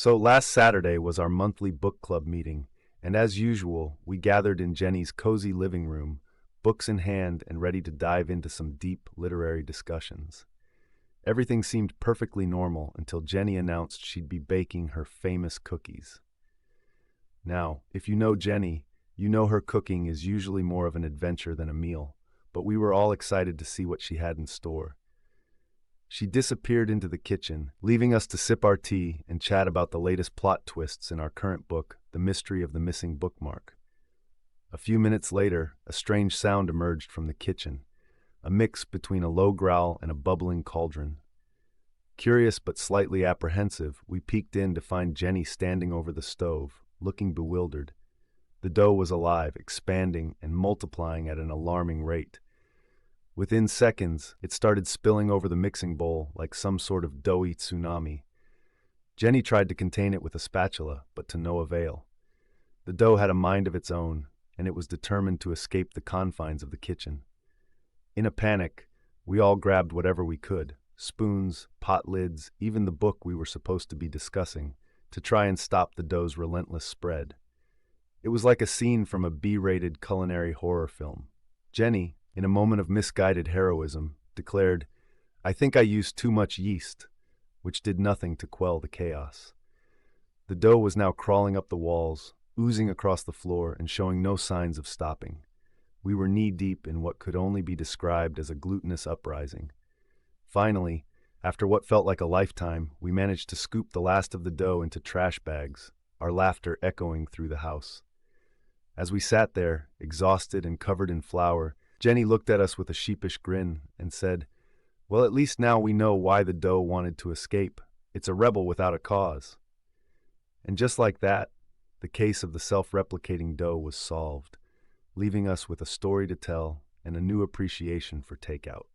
So last Saturday was our monthly book club meeting, and as usual, we gathered in Jenny's cozy living room, books in hand and ready to dive into some deep literary discussions. Everything seemed perfectly normal until Jenny announced she'd be baking her famous cookies. Now, if you know Jenny, you know her cooking is usually more of an adventure than a meal, but we were all excited to see what she had in store. She disappeared into the kitchen, leaving us to sip our tea and chat about the latest plot twists in our current book, The Mystery of the Missing Bookmark. A few minutes later, a strange sound emerged from the kitchen, a mix between a low growl and a bubbling cauldron. Curious but slightly apprehensive, we peeked in to find Jenny standing over the stove, looking bewildered. The dough was alive, expanding and multiplying at an alarming rate. Within seconds, it started spilling over the mixing bowl like some sort of doughy tsunami. Jenny tried to contain it with a spatula, but to no avail. The dough had a mind of its own, and it was determined to escape the confines of the kitchen. In a panic, we all grabbed whatever we could, spoons, pot lids, even the book we were supposed to be discussing, to try and stop the dough's relentless spread. It was like a scene from a B-rated culinary horror film. Jenny, in a moment of misguided heroism, declared, "I think I used too much yeast," which did nothing to quell the chaos. The dough was now crawling up the walls, oozing across the floor and showing no signs of stopping. We were knee-deep in what could only be described as a glutinous uprising. Finally, after what felt like a lifetime, we managed to scoop the last of the dough into trash bags, our laughter echoing through the house. As we sat there, exhausted and covered in flour, Jenny looked at us with a sheepish grin and said, "Well, at least now we know why the dough wanted to escape. It's a rebel without a cause." And just like that, the case of the self-replicating dough was solved, leaving us with a story to tell and a new appreciation for takeout.